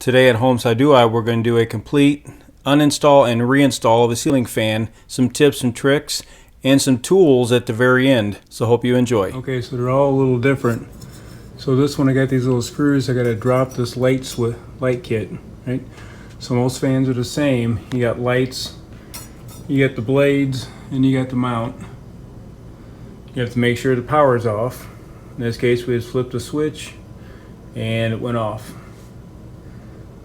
Today at Holmes we're going to do a complete uninstall and reinstall of a ceiling fan, some tips and tricks, and some tools at the very end. So hope you enjoy. Okay, so they're all a little different. So this one, I got these little screws. I got to drop this light kit, right? So most fans are the same. You got lights, you got the blades, and you got the mount. You have to make sure the power's off. In this case, we just flipped the switch and it went off.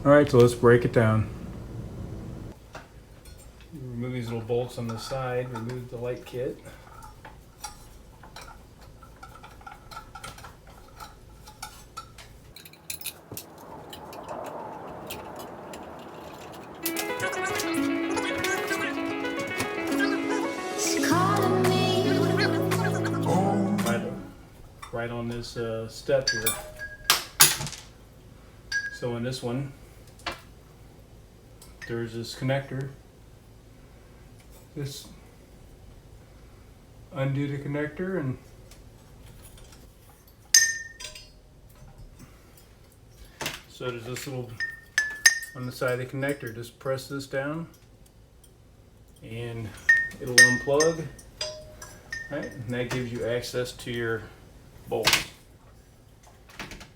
Alright, so let's break it down. Remove these little bolts on the side, remove the light kit. Right on this step here. So in this one, there's this connector. Just undo the connector and so there's this little on the side of the connector. Just press this down and it'll unplug. Right, and that gives you access to your bolts.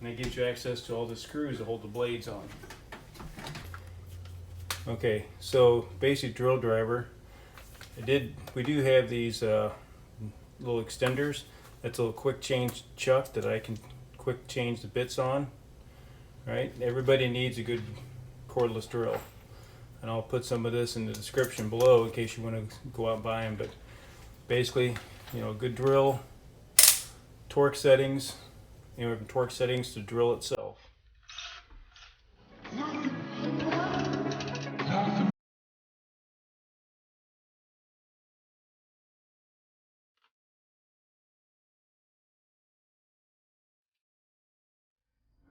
And that gives you access to all the screws that hold the blades on. Okay, so basic drill driver. We do have these little extenders. That's a little quick change chuck that I can quick change the bits on. Right? Everybody needs a good cordless drill. And I'll put some of this in the description below in case you want to go out and buy them. But basically, you know, a good drill, torque settings, anywhere from torque settings to drill itself.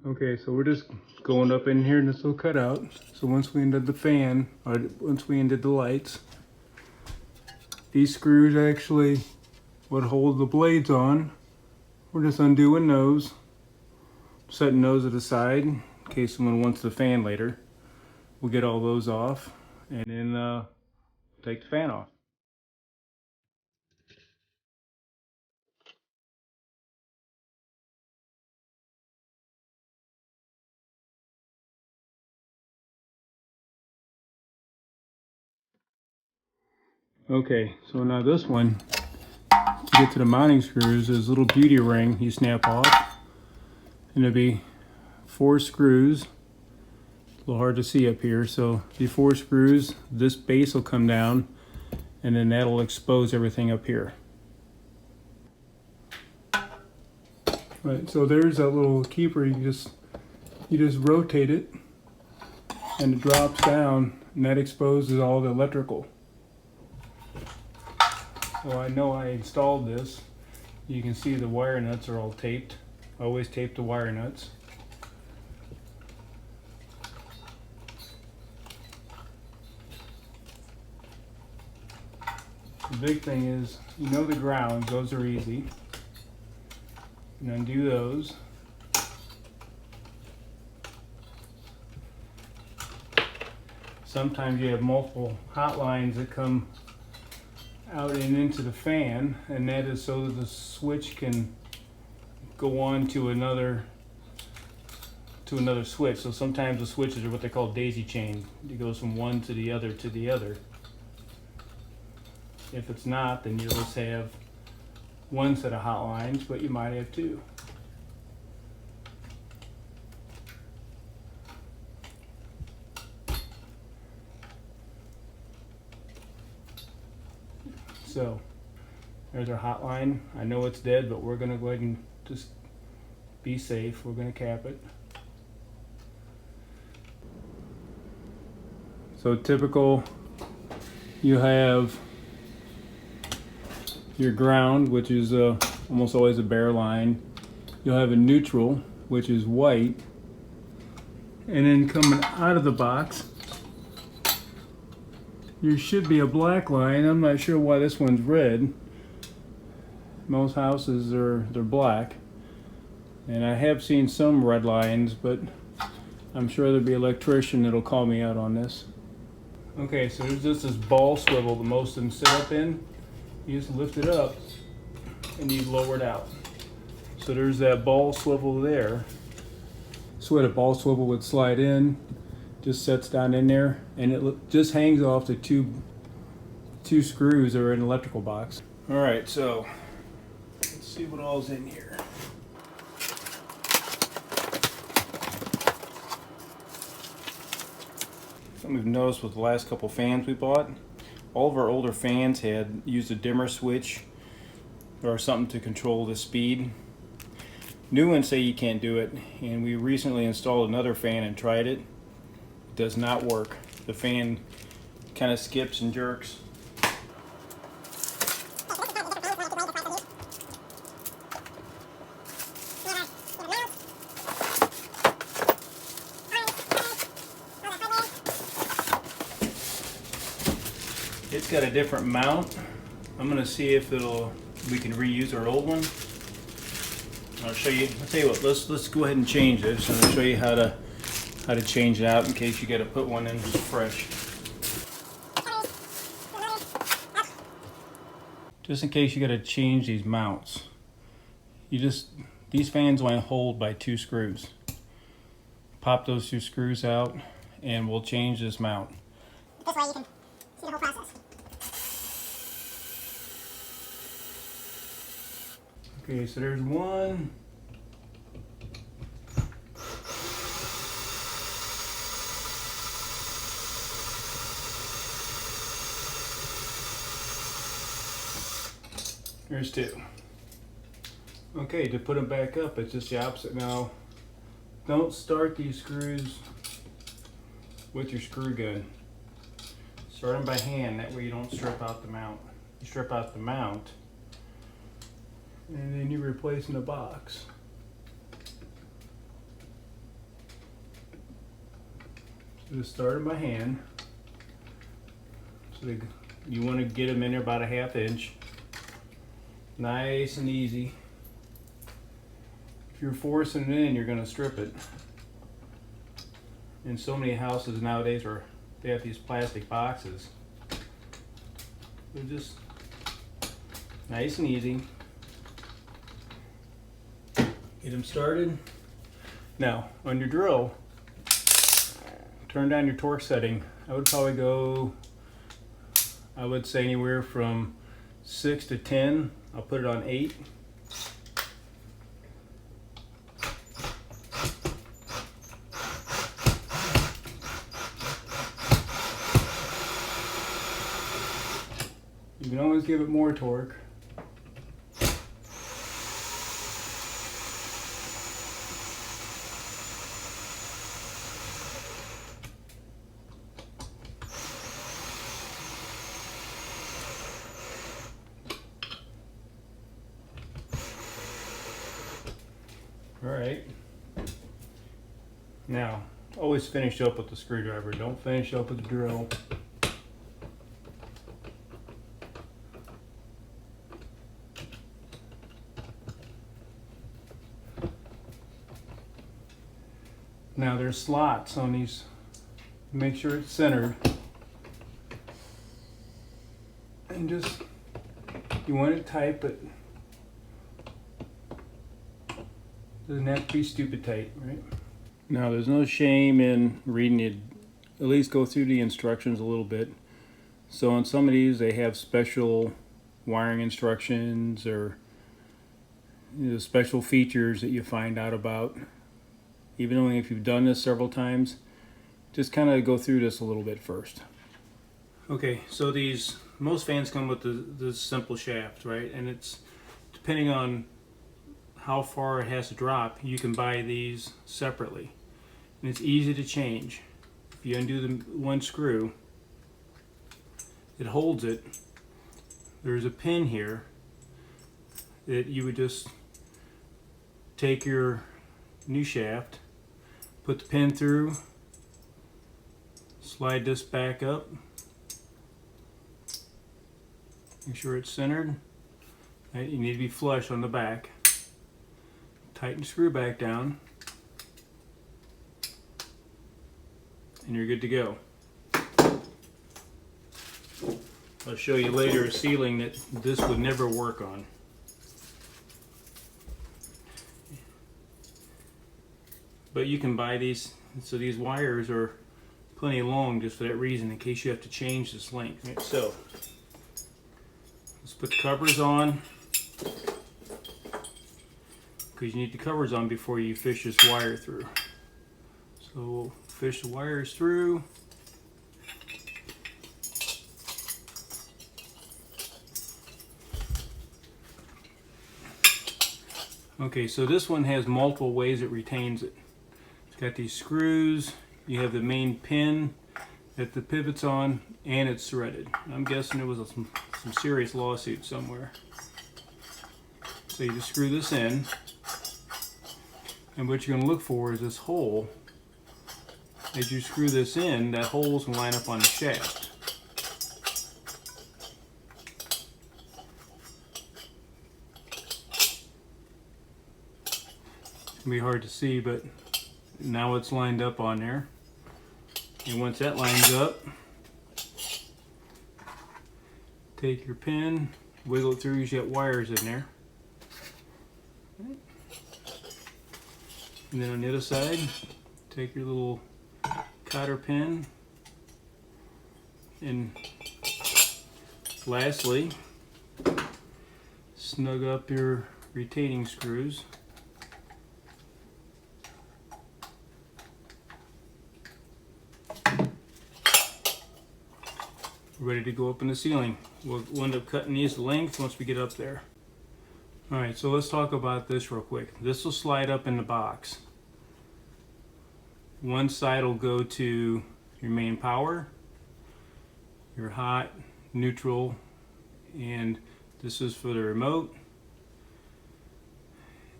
Okay, so we're just going up in here in this little cutout. So once we undid the fan, or once we undid the lights, these screws actually would hold the blades on. We're just undoing those, setting those to the side in case someone wants the fan later. We'll get all those off and then take the fan off. Okay, so now this one, to get to the mounting screws, there's a little beauty ring you snap off, and there'll be 4 screws. It's a little hard to see up here, so the 4 screws, this base will come down, and then that'll expose everything up here. Right, so there's that little keeper. You just rotate it, and it drops down, and that exposes all the electrical. So I know I installed this. You can see the wire nuts are all taped. I always tape the wire nuts. The big thing is, you know, the grounds, those are easy. And undo those. Sometimes you have multiple hot lines that come out and into the fan, and that is so that the switch can go on to another switch. So sometimes the switches are what they call daisy chain. It goes from one to the other to the other. If it's not, then you'll just have one set of hot lines, but you might have 2. So there's our hot line. I know it's dead, but we're gonna go ahead and just be safe. We're gonna cap it. So typical, you have your ground, which is almost always a bare line. You'll have a neutral, which is white. And then coming out of the box, there should be a black line. I'm not sure why this one's red. Most houses they're black. And I have seen some red lines, but I'm sure there'll be an electrician that'll call me out on this. Okay, so there's just this ball swivel that most of them sit up in. You just lift it up and you lower it out. So there's that ball swivel there. So where the ball swivel would slide in, just sets down in there, and it just hangs off the two screws that are in an electrical box. All right, so let's see what all's in here. Something we've noticed with the last couple fans we bought, all of our older fans had used a dimmer switch or something to control the speed. New ones say you can't do it, and we recently installed another fan and tried it. It does not work. The fan kind of skips and jerks. It's got a different mount. I'm gonna see if we can reuse our old one. I'll show you. I'll tell you what. Let's go ahead and change this, and I'll show you how to change it out in case you got to put one in fresh. Just in case you got to change these mounts. These fans only hold by 2 screws. Pop those 2 screws out, and we'll change this mount. This way you can see the whole process. Okay, so there's one. There's 2. Okay, to put them back up, it's just the opposite. Now, don't start these screws with your screw gun. Start them by hand, that way you don't strip out the mount. You strip out the mount, and then you replace in the box. So just start them by hand. So you want to get them in there about a 1/2 inch. Nice and easy. If you're forcing it in, you're going to strip it. And so many houses nowadays they have these plastic boxes. They're just nice and easy. Get them started. Now, on your drill, turn down your torque setting. I would probably go, I would say anywhere from 6 to 10. I'll put it on 8. You can always give it more torque. All right. Now, always finish up with the screwdriver. Don't finish up with the drill. Now there's slots on these. Make sure it's centered. And just, you want it tight, but doesn't have to be stupid tight, right? Now there's no shame in reading it. At least go through the instructions a little bit. So on some of these they have special wiring instructions or special features that you find out about. Even though if you've done this several times, just kind of go through this a little bit first. Okay, so most fans come with the simple shaft, right? And it's depending on how far it has to drop, you can buy these separately. And it's easy to change. If you undo the one screw, it holds it. There's a pin here that you would just take your new shaft, put the pin through, slide this back up, make sure it's centered. Right, you need to be flush on the back. Tighten the screw back down. and you're good to go. I'll show you later a ceiling that this would never work on. But you can buy these, so these wires are plenty long just for that reason, in case you have to change this length. Right, so let's put the covers on, because you need the covers on before you fish this wire through. So we'll fish the wires through. Okay, so this one has multiple ways it retains it. It's got these screws, you have the main pin that the pivot's on, and it's threaded. I'm guessing there was some serious lawsuit somewhere. So you just screw this in, and what you're going to look for is this hole. As you screw this in, that hole's going to line up on the shaft. It's going to be hard to see, but now it's lined up on there. And once that lines up, take your pin, wiggle it through, you got wires in there. And then on the other side, take your little cotter pin, and lastly, snug up your retaining screws. Ready to go up in the ceiling. We'll end up cutting these length once we get up there. Alright, so let's talk about this real quick. This will slide up in the box. One side will go to your main power, your hot, neutral, and this is for the remote.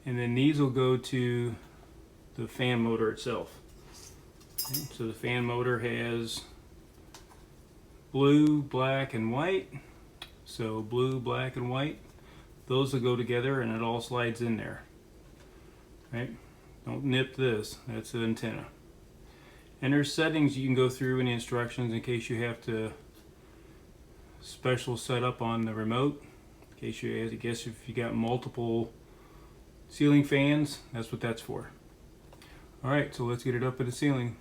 And then these will go to the fan motor itself. Okay, so the fan motor has blue, black, and white. So blue, black, and white. Those will go together and it all slides in there. Right? Don't nip this. That's the antenna. And there's settings you can go through in the instructions in case you have to special setup on the remote. In case you, I guess if you got multiple ceiling fans, that's what that's for. Alright, so let's get it up at the ceiling.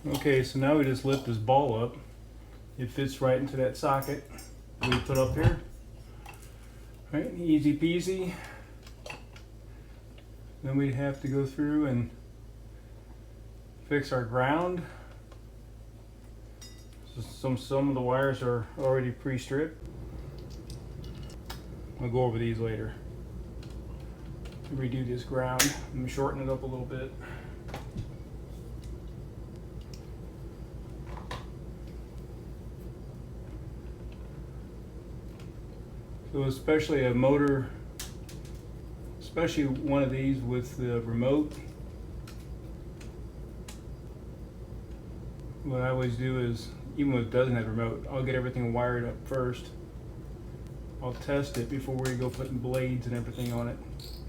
Okay, so now we just lift this ball up. It fits right into that socket we put up here. Right, easy peasy. Then we'd have to go through and fix our ground. So some of the wires are already pre-stripped. I'll go over these later. To redo this ground, I'm gonna shorten it up a little bit. So especially a motor, especially one of these with the remote, what I always do is, even when it doesn't have a remote, I'll get everything wired up first. I'll test it before we go putting blades and everything on it.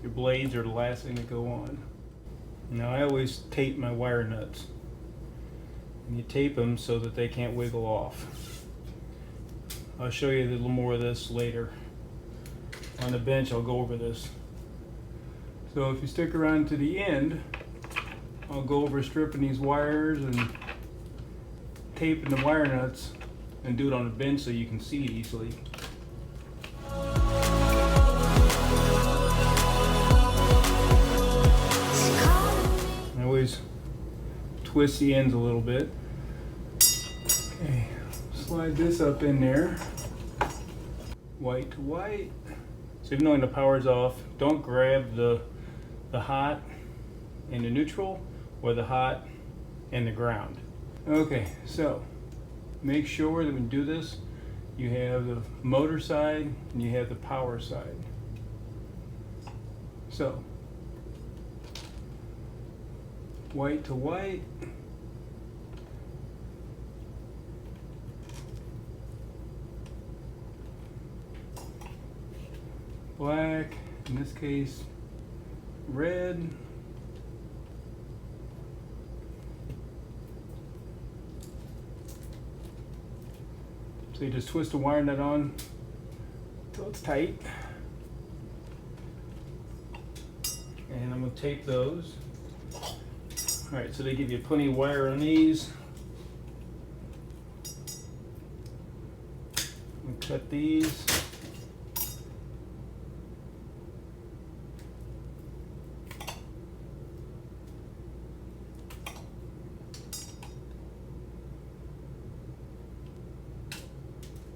Your blades are the last thing to go on. Now I always tape my wire nuts. And you tape them so that they can't wiggle off. I'll show you a little more of this later. On the bench I'll go over this. So if you stick around to the end, I'll go over stripping these wires and taping the wire nuts and do it on the bench so you can see it easily. I always twist the ends a little bit. Okay, slide this up in there. White to white. So even though when the power's off, don't grab the hot and the neutral or the hot and the ground. Okay, so make sure that when you do this, you have the motor side and you have the power side. So, white to white. Black, in this case, red. So you just twist the wire nut on until it's tight. And I'm going to tape those. Alright, so they give you plenty of wire on these. And cut these.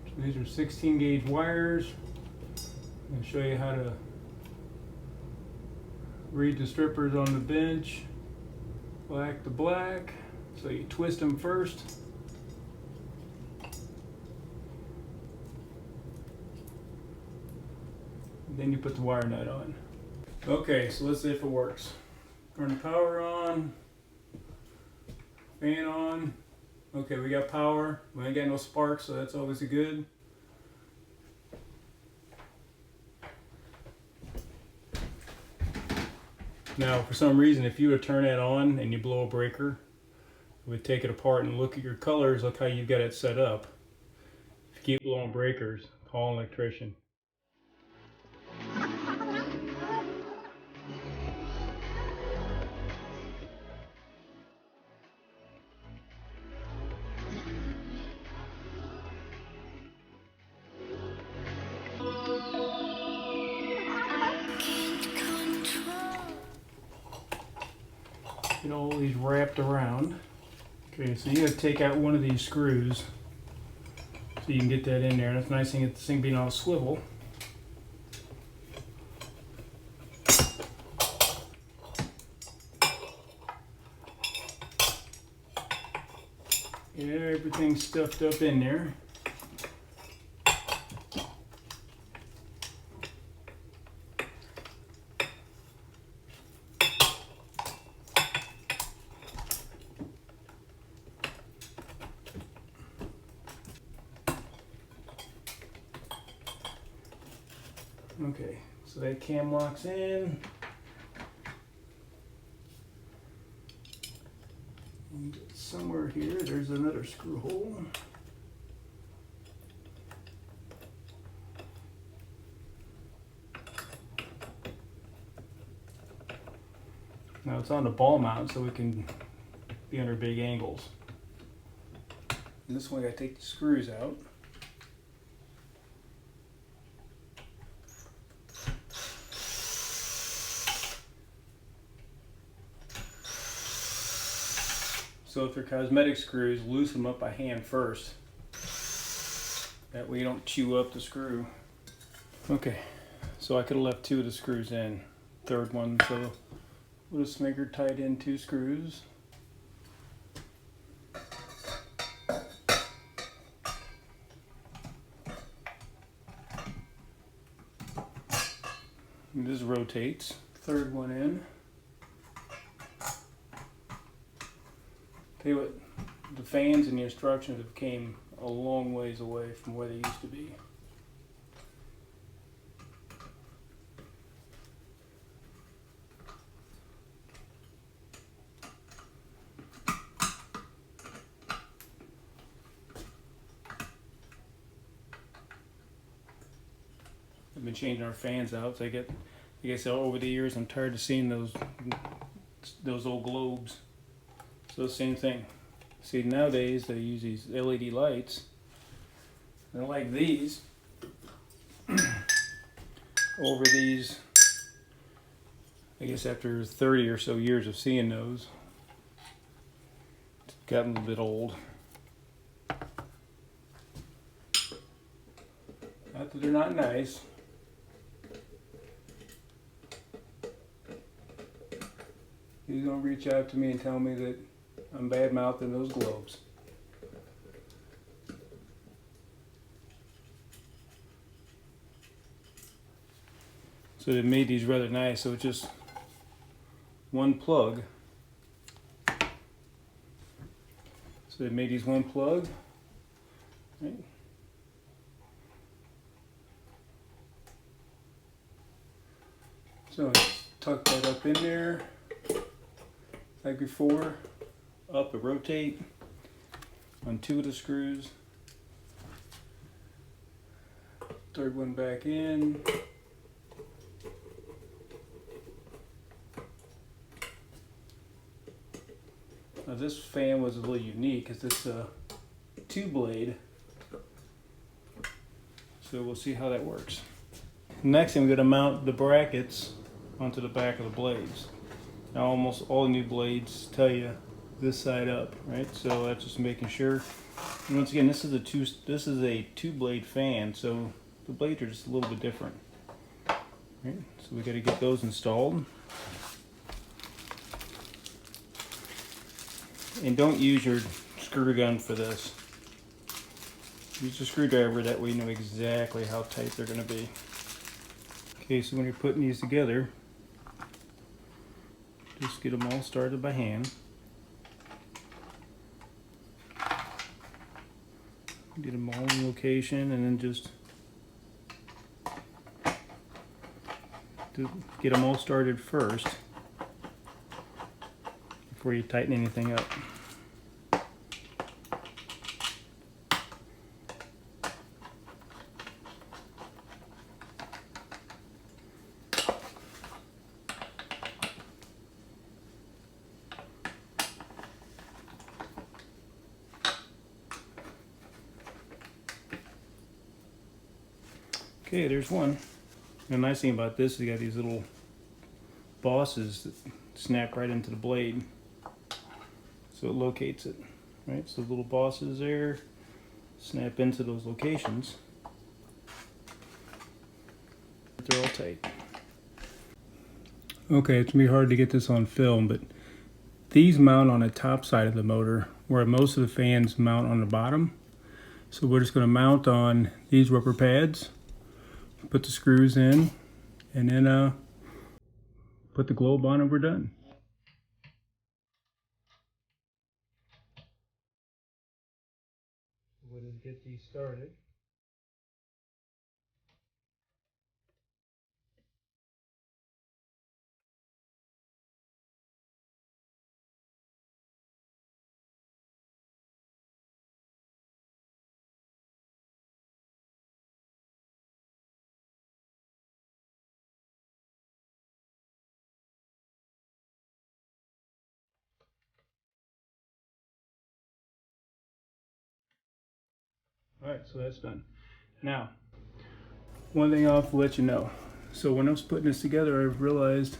So these are 16 gauge wires. I'm going to show you how to read the strippers on the bench, black to black. So you twist them first. Then you put the wire nut on. Okay, so let's see if it works. Turn the power on, fan on. Okay, we got power. We ain't got no sparks, so that's obviously good. Now, for some reason, if you would turn that on and you blow a breaker, we would take it apart and look at your colors, look how you've got it set up. If you keep blowing breakers, call an electrician. Get all these wrapped around. Okay, so you have to take out one of these screws so you can get that in there. That's the nice thing, this thing being on a swivel. Yeah, everything's stuffed up in there. Okay, so that cam locks in. And somewhere here, there's another screw hole. Now it's on the ball mount, so it can be under big angles. And this one, I gotta take the screws out. So if they're cosmetic screws, loosen them up by hand first. That way you don't chew up the screw. Okay, so I could have left two of the screws in. Third one, so we'll just make her tight in two screws. And this rotates. Third one in. Tell you what, the fans and the instructions have came a long ways away from where they used to be. I've been changing our fans out. So I guess over the years I'm tired of seeing those old globes. So same thing. See, nowadays they use these LED lights. They're like these. Over these, I guess after 30 or so years of seeing those, it's gotten a bit old. Not that they're not nice. He's gonna reach out to me and tell me that I'm bad-mouthing those globes. So they made these rather nice, so it's just one plug. So they made these one plug. Right? So tuck that up in there, like before. Up and rotate on two of the screws. Third one back in. Now this fan was a little unique because it's a 2-blade. So we'll see how that works. Next thing, we're going to mount the brackets onto the back of the blades. Now almost all new blades tell you this side up, right? So that's just making sure. And once again, this is a 2-blade fan, so the blades are just a little bit different. Right? So we got to get those installed. And don't use your screw gun for this. Use a screwdriver, that way you know exactly how tight they're going to be. Okay, so when you're putting these together, just get them all started by hand. Get them all in location, and then just get them all started first before you tighten anything up. Okay, there's one. The nice thing about this is you got these little bosses that snap right into the blade, so it locates it, right? So the little bosses there snap into those locations. They're all tight. Okay, it's gonna be hard to get this on film, but these mount on the top side of the motor, where most of the fans mount on the bottom. So we're just gonna mount on these rubber pads, put the screws in, and then put the globe on, and we're done. We'll just get these started. Alright, so that's done. Now, one thing I'll have to let you know. So when I was putting this together, I realized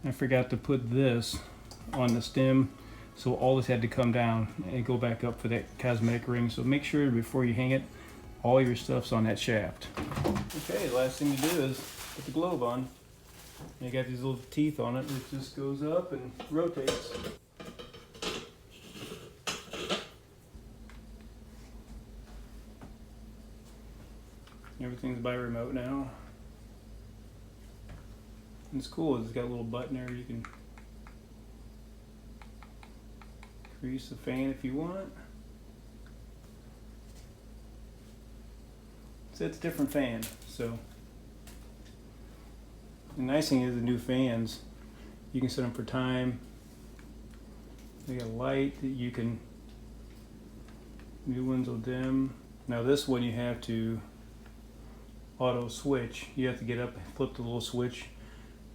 I forgot to put this on the stem, so all this had to come down and go back up for that cosmetic ring. So make sure before you hang it, all your stuff's on that shaft. Okay, last thing to do is put the globe on. You got these little teeth on it, it just goes up and rotates. Everything's by remote now. And it's cool, it's got a little button there you can crease the fan if you want. So it's a different fan. So the nice thing is the new fans, you can set them for time. They got a light that you can, new ones will dim. Now this one you have to auto switch. You have to get up and flip the little switch.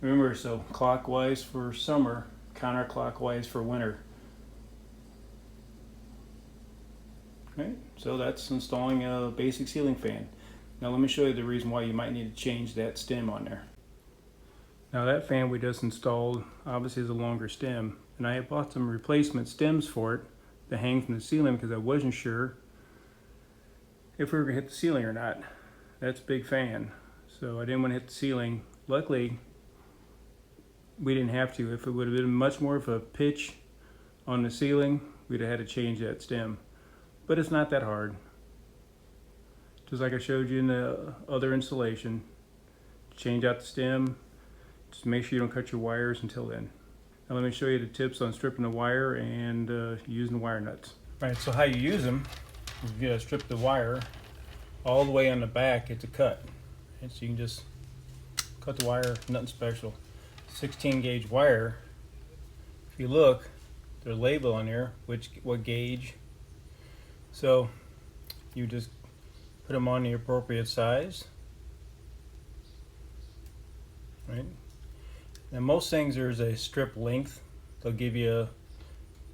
Remember, so clockwise for summer, counterclockwise for winter. Okay, so that's installing a basic ceiling fan. Now let me show you the reason why you might need to change that stem on there. Now that fan we just installed obviously is a longer stem, and I bought some replacement stems for it to hang from the ceiling because I wasn't sure if we were going to hit the ceiling or not. That's a big fan, so I didn't want to hit the ceiling. Luckily, we didn't have to. If it would have been much more of a pitch on the ceiling, we'd have had to change that stem. But it's not that hard. Just like I showed you in the other installation, change out the stem. Just make sure you don't cut your wires until then. Now let me show you the tips on stripping the wire and using the wire nuts. All right, so how you use them is you gotta strip the wire all the way on the back. It's a cut, and so you can just cut the wire, nothing special. 16 gauge wire. If you look, there's a label on there what gauge. So you just put them on the appropriate size. Right. Now most things there's a strip length. They'll give you a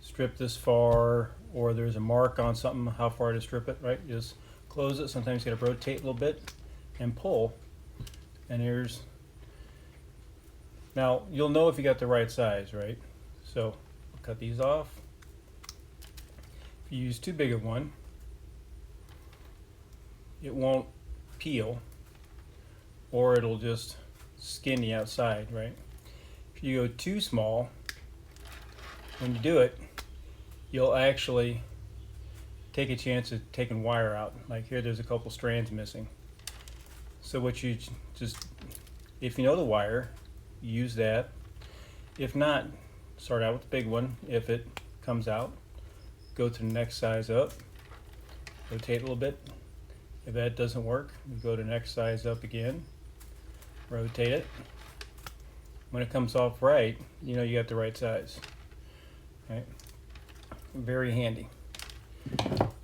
strip this far, or there's a mark on something how far to strip it. Right. You just close it. Sometimes you got to rotate a little bit and pull. And here's. Now you'll know if you got the right size, right? So I'll cut these off. If you use too big of one, it won't peel, or it'll just skin the outside, right? If you go too small, when you do it, you'll actually take a chance of taking wire out. Like here, there's a couple strands missing. So what you just, if you know the wire, use that. If not, start out with the big one. If it comes out, go to the next size up, rotate a little bit. If that doesn't work, you go to the next size up again, rotate it. When it comes off right, you know you got the right size. Right? Very handy.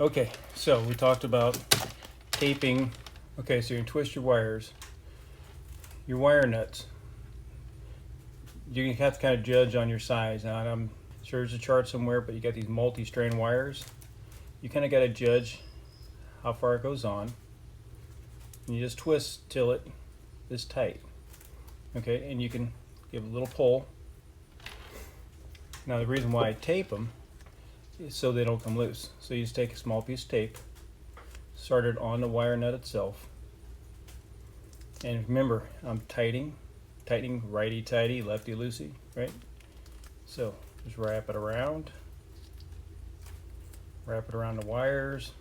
Okay, so we talked about taping. Okay, so you can twist your wires. Your wire nuts, you have to kind of judge on your size. Now, I'm sure there's a chart somewhere, but you got these multi-strand wires. You kind of got to judge how far it goes on. And you just twist till it is tight. Okay, and you can give a little pull. Now, the reason why I tape them is so they don't come loose. So you just take a small piece of tape, start it on the wire nut itself. And remember, I'm tightening righty-tighty, lefty-loosey, right? So just wrap it around the wires.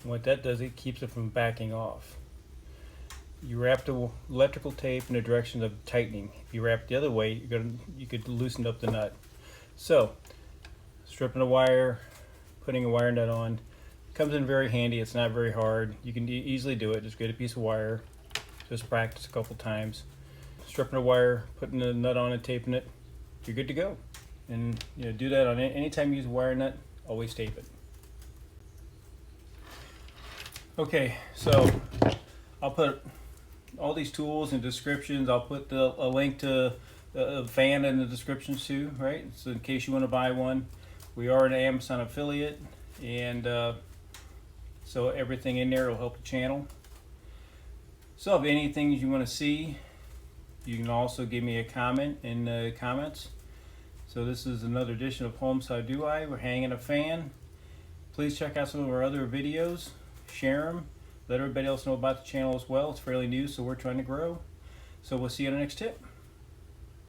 And what that does, it keeps it from backing off. You wrap the electrical tape in the direction of tightening. If you wrap it the other way, you could loosen up the nut. So, stripping the wire, putting a wire nut on, comes in very handy. It's not very hard. You can easily do it. Just get a piece of wire. Just practice a couple times. Stripping the wire, putting the nut on and taping it, you're good to go. And do that on anytime you use a wire nut, always tape it. Okay, so I'll put all these tools and descriptions. I'll put a link to a fan in the descriptions too, right? So in case you want to buy one. We are an Amazon affiliate, and so everything in there will help the channel. So if anything you want to see, you can also give me a comment in the comments. So this is another edition of Holmes How Do I. We're hanging a fan. Please check out some of our other videos. Share them. Let everybody else know about the channel as well. It's fairly new, so we're trying to grow. So we'll see you on the next tip.